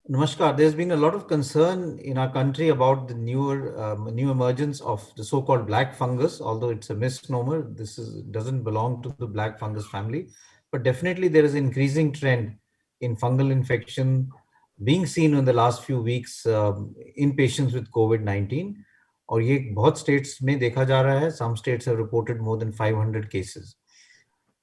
Namaskar. There's been a lot of concern in our country about the new emergence of the so-called black fungus. Although it's a misnomer, this doesn't belong to the black fungus family, but definitely there is an increasing trend in fungal infection being seen in the last few weeks in patients with COVID-19. और ये बहुत states में देखा जा रहा है. Some states have reported more than 500 cases.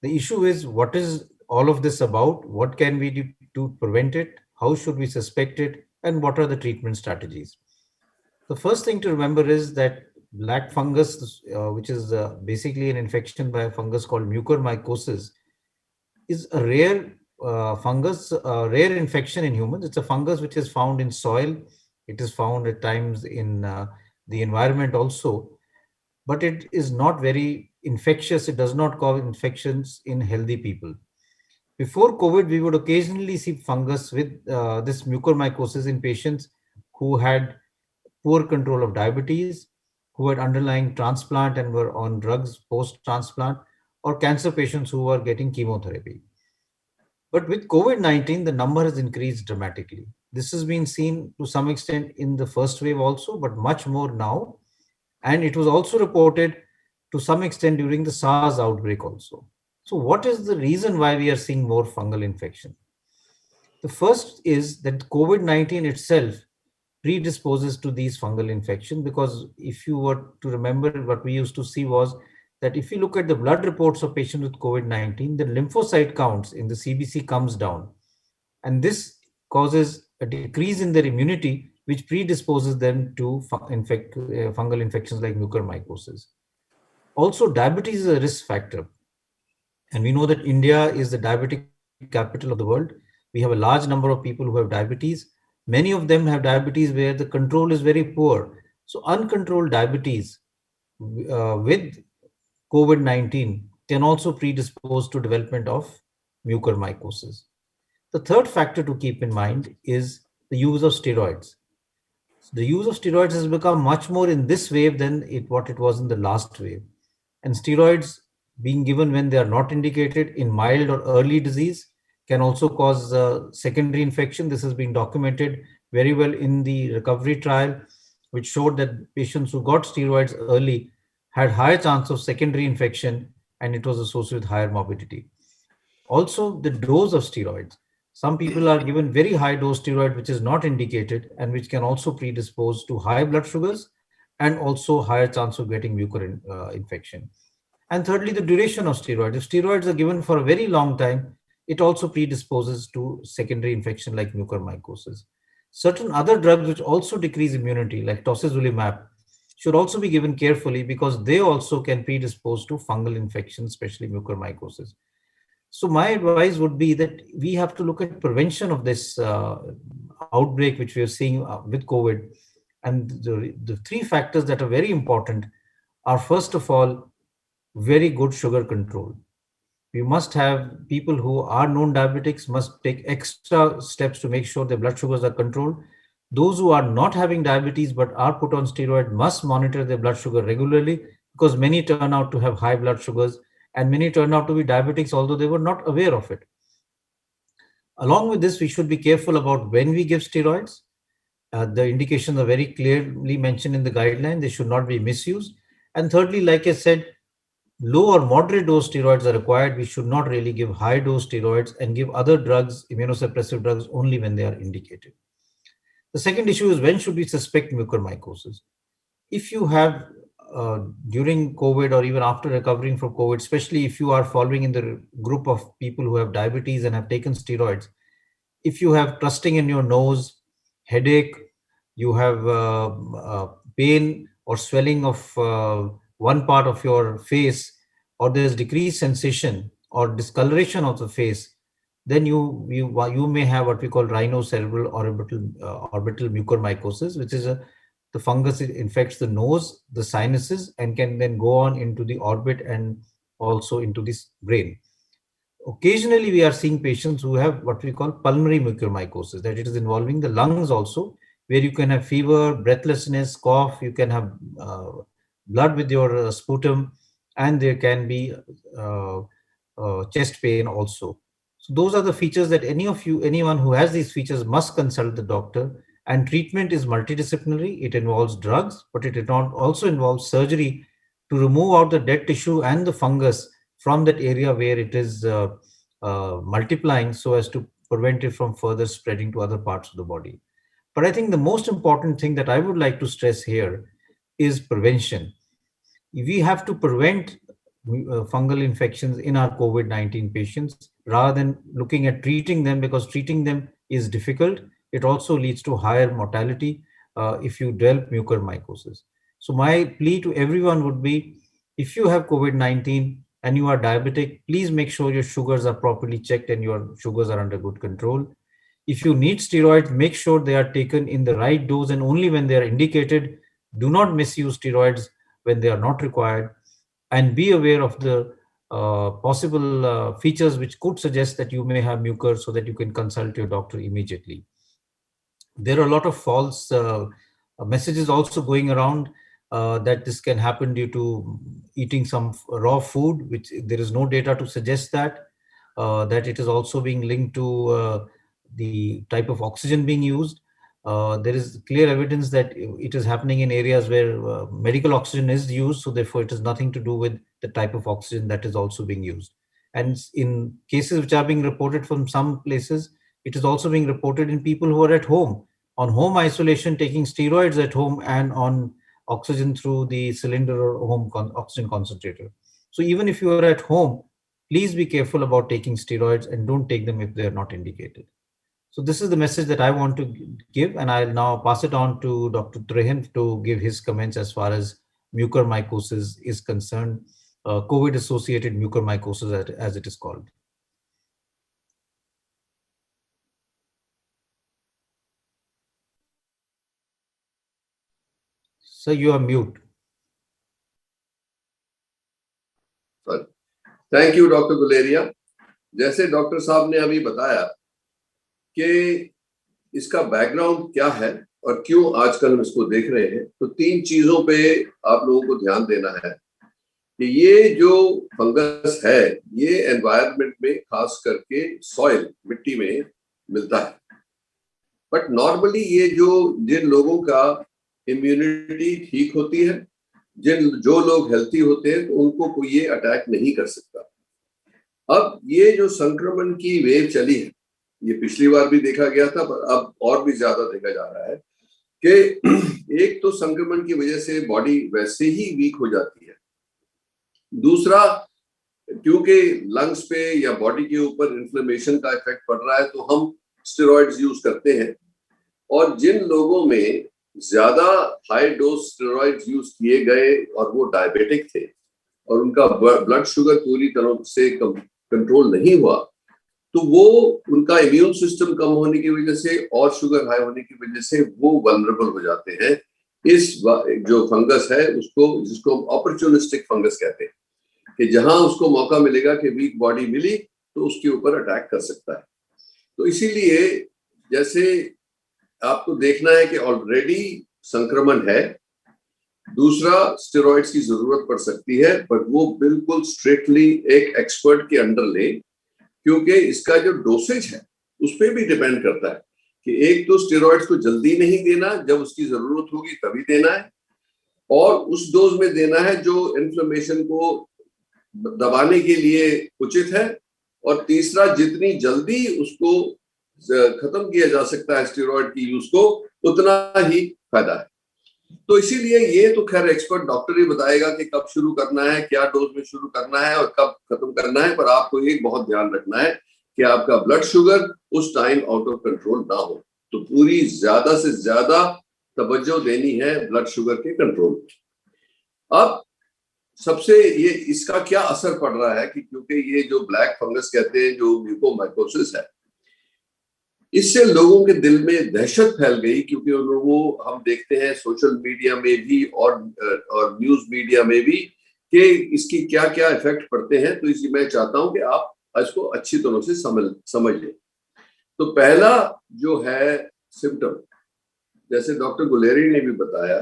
The issue is, what is all of this about? What can we do to prevent it? How should we suspect it? And what are the treatment strategies? The first thing to remember is that black fungus, which is basically an infection by a fungus called mucormycosis, is a rare fungus, a rare infection in humans. It's a fungus which is found in soil. It is found at times in the environment also, but it is not very infectious. It does not cause infections in healthy people. Before COVID, we would occasionally see fungus with this mucormycosis in patients who had poor control of diabetes, who had underlying transplant and were on drugs post transplant, or cancer patients who were getting chemotherapy. But with COVID 19, the number has increased dramatically. This has been seen to some extent in the first wave also, but much more now. And it was also reported to some extent during the SARS outbreak also. So, what is the reason why we are seeing more fungal infection? The first is that COVID 19 itself predisposes to these fungal infection, because if you were to remember, what we used to see was that if you look at the blood reports of patients with COVID 19, the lymphocyte counts in the CBC comes down. And this causes a decrease in their immunity, which predisposes them to fungal infections like mucormycosis. Also, diabetes is a risk factor. And we know that India is the diabetic capital of the world. We have a large number of people who have diabetes. Many of them have diabetes where the control is very poor. So, uncontrolled diabetes with COVID 19 can also predispose to development of mucormycosis. The third factor to keep in mind is the use of steroids. The use of steroids has become much more in this wave than what it was in the last wave. And steroids being given when they are not indicated in mild or early disease can also cause secondary infection. This has been documented very well in the recovery trial, which showed that patients who got steroids early had higher chance of secondary infection, and it was associated with higher morbidity. Also, the dose of steroids. Some people are given very high dose steroid, which is not indicated and which can also predispose to high blood sugars and also higher chance of getting infection. And thirdly, the duration of steroids. If steroids are given for a very long time, it also predisposes to secondary infection like mucormycosis. Certain other drugs which also decrease immunity, like tocilizumab, should also be given carefully because they also can predispose to fungal infection, especially mucormycosis. So my advice would be that we have to look at prevention of this outbreak, which we are seeing with COVID. And the three factors that are very important are, first of all, very good sugar control. We must have people who are known diabetics must take extra steps to make sure their blood sugars are controlled. Those who are not having diabetes but are put on steroid must monitor their blood sugar regularly, because many turn out to have high blood sugars and many turn out to be diabetics although they were not aware of it. Along with this, we should be careful about when we give steroids. The indications are very clearly mentioned in the guideline. They should not be misused. And thirdly, like I said, low or moderate dose steroids are required. We should not really give high dose steroids and give other drugs, immunosuppressive drugs, only when they are indicated. The second issue is, when should we suspect mucormycosis? If you have during COVID or even after recovering from COVID, especially if you are following in the group of people who have diabetes and have taken steroids, if you have crusting in your nose, headache, you have pain or swelling of one part of your face, or there's decreased sensation or discoloration of the face, then you may have what we call rhinocerebral orbital mucormycosis, which is the fungus. It infects the nose, the sinuses, and can then go on into the orbit and also into this brain. Occasionally, we are seeing patients who have what we call pulmonary mucormycosis, that it is involving the lungs also, where you can have fever, breathlessness, cough, you can have blood with your sputum, and there can be chest pain also. So those are the features that anyone who has these features must consult the doctor. And treatment is multidisciplinary. It involves drugs, but it also involves surgery to remove out the dead tissue and the fungus from that area where it is multiplying, so as to prevent it from further spreading to other parts of the body. But I think the most important thing that I would like to stress here is prevention. We have to prevent fungal infections in our COVID-19 patients rather than looking at treating them, because treating them is difficult. It also leads to higher mortality if you develop mucormycosis. So my plea to everyone would be, if you have COVID-19 and you are diabetic, please make sure your sugars are properly checked and your sugars are under good control. If you need steroids, make sure they are taken in the right dose and only when they are indicated. Do not misuse steroids when they are not required, and be aware of the possible features which could suggest that you may have mucor, so that you can consult your doctor immediately. There are a lot of false messages also going around that this can happen due to eating some raw food, which there is no data to suggest that it is also being linked to the type of oxygen being used. There is clear evidence that it is happening in areas where medical oxygen is used, so therefore it has nothing to do with the type of oxygen that is also being used. And in cases which are being reported from some places, it is also being reported in people who are at home, on home isolation, taking steroids at home, and on oxygen through the cylinder or home oxygen concentrator. So even if you are at home, please be careful about taking steroids and don't take them if they are not indicated. So this is the message that I want to give, and I'll now pass it on to Dr. Trehan to give his comments as far as mucormycosis is concerned, COVID-associated mucormycosis as it is called. So you are mute. Thank you doctor Guleria. जैसे doctor साहब ने अभी बताया कि इसका background क्या है और क्यों आजकल हम इसको देख रहे हैं, तो 3 चीजों पे आप लोगों को ध्यान देना है कि ये जो फंगस है ये एनवायरनमेंट में खास करके सॉइल मिट्टी में मिलता है। बट नॉर्मली ये जिन लोगों का इम्यूनिटी ठीक होती है, जो लोग हेल्थी होते हैं, तो उनको कोई ये अटैक नहीं कर सकता। अब ये जो संक्रमण की वेव चली है, ये पिछली बार भी देखा गया था, पर अब और भी ज्यादा देखा जा रहा है कि एक तो संक्रमण की वजह से बॉडी वैसे ही वीक हो जाती है, दूसरा क्योंकि लंग्स पे या बॉडी के ऊपर इन्फ्लेमेशन का इफेक्ट पड़ रहा है, तो हम स्टेरॉइड्स यूज करते हैं। और जिन लोगों में ज्यादा हाई डोज स्टेरॉइड्स यूज किए गए और वो डायबिटिक थे और उनका ब्लड शुगर पूरी तरह से कंट्रोल नहीं हुआ, तो वो उनका इम्यून सिस्टम कम होने की वजह से और शुगर हाई होने की वजह से वो वल्नरेबल हो जाते हैं इस जो फंगस है उसको, जिसको अपॉर्चुनिस्टिक फंगस कहते हैं, कि जहां उसको मौका मिलेगा कि वीक बॉडी मिली तो उसके ऊपर अटैक कर सकता है। तो इसीलिए जैसे आपको देखना है कि ऑलरेडी संक्रमण है, दूसरा स्टेरॉइड्स की जरूरत पड़ सकती है, बट वो बिल्कुल स्ट्रिक्टली एक एक्सपर्ट के अंडर ले, क्योंकि इसका जो डोसेज है उस पर भी डिपेंड करता है कि एक तो स्टेरॉइड्स को जल्दी नहीं देना, जब उसकी जरूरत होगी तभी देना है, और उस डोज में देना है जो इन्फ्लेमेशन को दबाने के लिए उचित है, और तीसरा जितनी जल्दी उसको खत्म किया जा सकता है स्टेरॉइड की यूज को, उतना ही फायदा है। तो इसीलिए ये तो खैर एक्सपर्ट डॉक्टर ही बताएगा कि कब शुरू करना है, क्या डोज में शुरू करना है और कब खत्म करना है, पर आपको एक बहुत ध्यान रखना है कि आपका ब्लड शुगर उस टाइम आउट ऑफ कंट्रोल ना हो। तो पूरी ज्यादा से ज्यादा तवज्जो देनी है ब्लड शुगर के कंट्रोल। अब सबसे ये इसका क्या असर पड़ रहा है कि क्योंकि ये जो ब्लैक फंगस कहते हैं, जो म्यूकोमाइकोसिस है, इससे लोगों के दिल में दहशत फैल गई, क्योंकि लोगों हम देखते हैं सोशल मीडिया में भी और न्यूज मीडिया में भी कि इसकी क्या क्या इफेक्ट पड़ते हैं। तो इसलिए मैं चाहता हूं कि आप इसको अच्छी तरह से समझ लें। तो पहला जो है सिम्टम, जैसे डॉक्टर गुलेरी ने भी बताया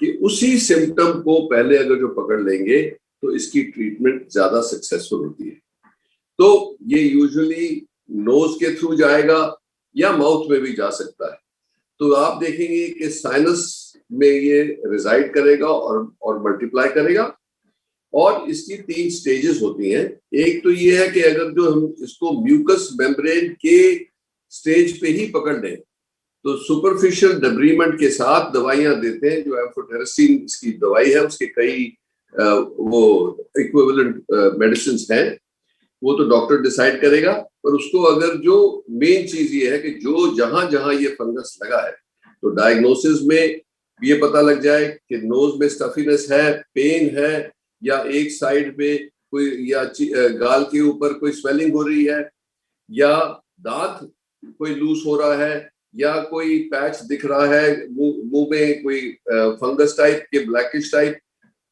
कि उसी सिम्टम को पहले अगर जो पकड़ लेंगे तो इसकी ट्रीटमेंट ज्यादा सक्सेसफुल होती है। तो ये यूजुअली नोज के थ्रू जाएगा या माउथ में भी जा सकता है। तो आप देखेंगे कि साइनस में ये रिजाइड करेगा और मल्टीप्लाई करेगा। और इसकी 3 स्टेजेस होती हैं। एक तो ये है कि अगर जो हम इसको म्यूकस मेम्ब्रेन के स्टेज पे ही पकड़ लें तो सुपरफिशियल डेब्रीमेंट के साथ दवाइयां देते हैं। जो एम्फोटेरेसिन इसकी दवाई है, उसके कई वो इक्विवेलेंट मेडिसिन हैं, वो तो डॉक्टर डिसाइड करेगा। पर उसको अगर जो मेन चीज ये है कि जो जहां जहां ये फंगस लगा है, तो डायग्नोसिस में ये पता लग जाए कि नोज में स्टफीनेस है, पेन है, या एक साइड पे कोई, या गाल के ऊपर कोई स्वेलिंग हो रही है, या दांत कोई लूज हो रहा है, या कोई पैच दिख रहा है मुंह में, कोई फंगस टाइप के ब्लैकिश टाइप।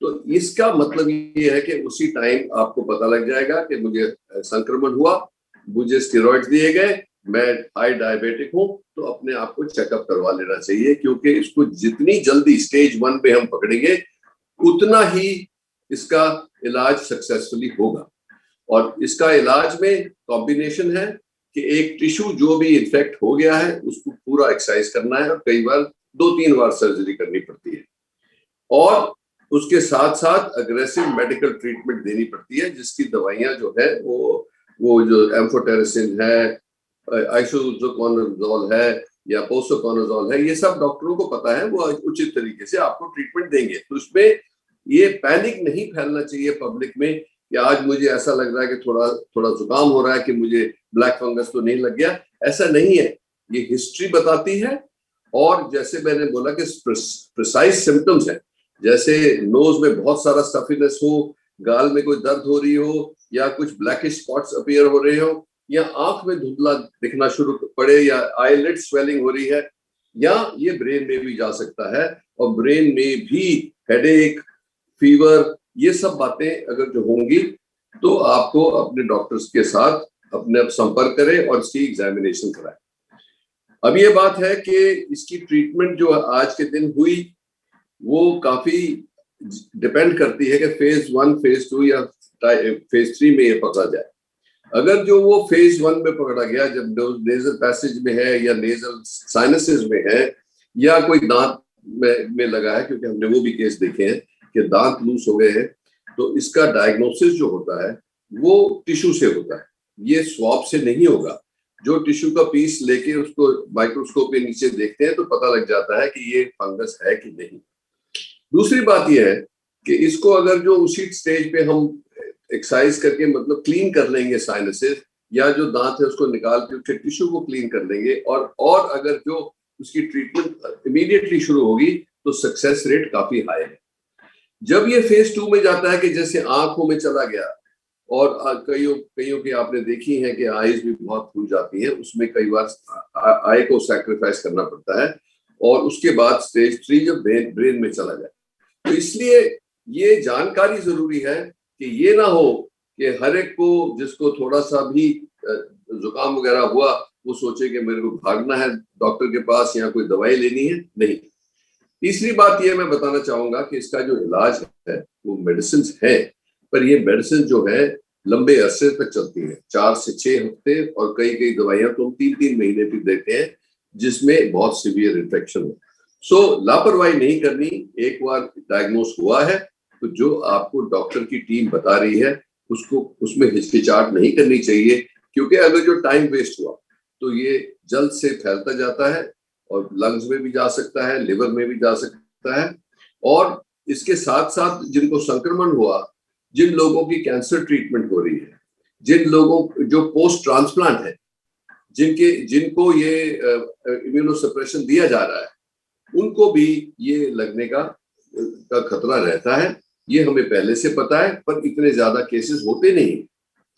तो इसका मतलब ये है कि उसी टाइम आपको पता लग जाएगा कि मुझे संक्रमण हुआ, मुझे स्टेरॉइड्स दिए गए, मैं हाई डायबिटिक हूं, तो अपने आप को चेकअप करवा लेना चाहिए। क्योंकि इसको जितनी जल्दी स्टेज 1 पे हम पकड़ेंगे उतना ही इसका इलाज सक्सेसफुली होगा। और इसका इलाज में कॉम्बिनेशन है कि एक टिश्यू जो भी इन्फेक्ट हो गया है उसको पूरा एक्सरसाइज करना है, और कई बार 2-3 बार सर्जरी करनी पड़ती है, और उसके साथ साथ अग्रेसिव मेडिकल ट्रीटमेंट देनी पड़ती है, जिसकी दवाइयां जो है वो जो एम्फोटेरेसिन है, आइसोकोनाजोल है, या पोसोकोनाजोल है, ये सब डॉक्टरों को पता है, वो उचित तरीके से आपको ट्रीटमेंट देंगे। तो इसमें ये पैनिक नहीं फैलना चाहिए पब्लिक में कि आज मुझे ऐसा लग रहा है कि थोड़ा थोड़ा जुकाम हो रहा है कि मुझे ब्लैक फंगस तो नहीं लग गया। ऐसा नहीं है, ये हिस्ट्री बताती है। और जैसे मैंने बोला कि प्रिसाइज सिम्टम्स है, जैसे नोज में बहुत सारा स्टफीनेस हो, गाल में कोई दर्द हो रही हो, या कुछ ब्लैकिश स्पॉट्स अपीयर हो रहे हो, या आंख में धुंधला दिखना शुरू पड़े, या आईलिड स्वेलिंग हो रही है, या ये ब्रेन में भी जा सकता है। और ब्रेन में भी हेडेक, फीवर, ये सब बातें अगर जो होंगी तो आपको अपने डॉक्टर्स के साथ अपने आप संपर्क करें और इसकी एग्जामिनेशन कराएं। अब ये बात है कि इसकी ट्रीटमेंट जो आज के दिन हुई वो काफी डिपेंड करती है कि फेज 1, फेज 2 या फेज 3 में ये पकड़ा जाए। अगर जो वो फेज 1 में पकड़ा गया, जब नेजल पैसेज में है, या नेजल साइनसेस में है, या कोई दांत में लगा है, क्योंकि हमने वो भी केस देखे हैं कि दांत लूज हो गए हैं, तो इसका डायग्नोसिस जो होता है वो टिश्यू से होता है, ये स्वैब से नहीं होगा। जो टिश्यू का पीस लेके उसको माइक्रोस्कोप के नीचे देखते हैं तो पता लग जाता है कि ये फंगस है कि नहीं। दूसरी बात यह है कि इसको अगर जो उसी स्टेज पे हम एक्सरसाइज करके मतलब क्लीन कर लेंगे साइनसेस, या जो दांत है उसको निकाल के उसके टिश्यू को क्लीन कर लेंगे, और अगर जो उसकी ट्रीटमेंट इमीडिएटली शुरू होगी तो सक्सेस रेट काफी हाई है। जब ये फेज 2 में जाता है कि जैसे आंखों में चला गया, और कईयों की आपने देखी है कि आईज भी बहुत फूल जाती है, उसमें कई बार आई को सैक्रिफाइस करना पड़ता है, और उसके बाद स्टेज 3 जब ब्रेन में चला जाए। तो इसलिए ये जानकारी जरूरी है कि ये ना हो कि हर एक को जिसको थोड़ा सा भी जुकाम वगैरह हुआ वो सोचे कि मेरे को भागना है डॉक्टर के पास या कोई दवाई लेनी है। नहीं। तीसरी बात ये मैं बताना चाहूंगा कि इसका जो इलाज है वो मेडिसिन है, पर ये मेडिसिन जो है लंबे अरसे तक चलती है, 4 से 6 हफ्ते, और कई दवाइयां तो हम 3-3 महीने भी देते हैं जिसमें बहुत सीवियर इन्फेक्शन हो। सो लापरवाही नहीं करनी। एक बार डायग्नोस हुआ है तो जो आपको डॉक्टर की टीम बता रही है उसको उसमें हिचकिचाहट नहीं करनी चाहिए, क्योंकि अगर जो टाइम वेस्ट हुआ तो ये जल्द से फैलता जाता है, और लंग्स में भी जा सकता है, लिवर में भी जा सकता है। और इसके साथ साथ जिनको संक्रमण हुआ, जिन लोगों की कैंसर ट्रीटमेंट हो रही है, जिन लोगों जो पोस्ट ट्रांसप्लांट है, जिनको ये इम्यूनोसप्रेशन दिया जा रहा है, उनको भी ये लगने का खतरा रहता है। ये हमें पहले से पता है, पर इतने ज्यादा केसेस होते नहीं।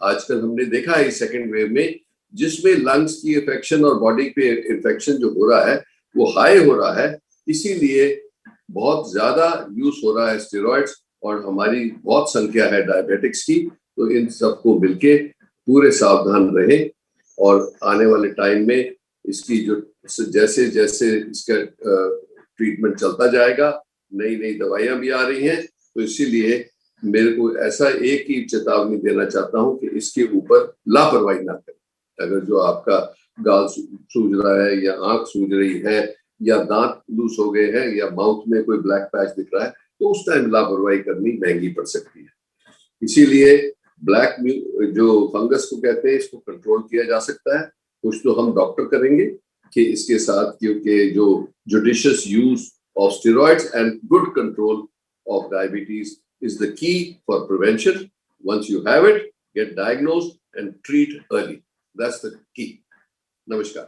आजकल हमने देखा है इस सेकेंड वेव में, जिसमें लंग्स की इन्फेक्शन और बॉडी पे इन्फेक्शन जो हो रहा है वो हाई हो रहा है, इसीलिए बहुत ज्यादा यूज हो रहा है स्टेरॉइड्स, और हमारी बहुत संख्या है डायबिटिक्स की। तो इन सबको मिलके पूरे सावधान रहें, और आने वाले टाइम में इसकी जो जैसे जैसे इसका ट्रीटमेंट चलता जाएगा, नई नई दवाइयां भी आ रही हैं, तो इसीलिए मेरे को ऐसा एक ही चेतावनी देना चाहता हूं कि इसके ऊपर लापरवाही ना करें। अगर जो आपका गाल सूज रहा है या आंख सूज रही है या दांत लूज हो गए हैं या माउथ में कोई ब्लैक पैच दिख रहा है, तो उस टाइम लापरवाही करनी महंगी पड़ सकती है। इसीलिए ब्लैक जो फंगस को कहते हैं, इसको कंट्रोल किया जा सकता है। कुछ तो हम डॉक्टर करेंगे कि इसके साथ, क्योंकि जो judicious use of steroids and good control of diabetes is the key for prevention. Once you have it, get diagnosed and treat early. That's the key. Namaskar.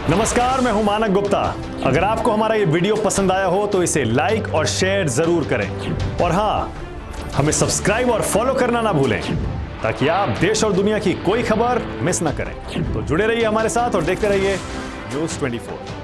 नमस्कार, मैं हूं मानक गुप्ता। अगर आपको हमारा ये वीडियो पसंद आया हो तो इसे लाइक और शेयर जरूर करें, और हाँ, हमें सब्सक्राइब और फॉलो करना ना भूलें ताकि आप देश और दुनिया की कोई खबर मिस ना करें। तो जुड़े रहिए हमारे साथ और देखते रहिए News 24।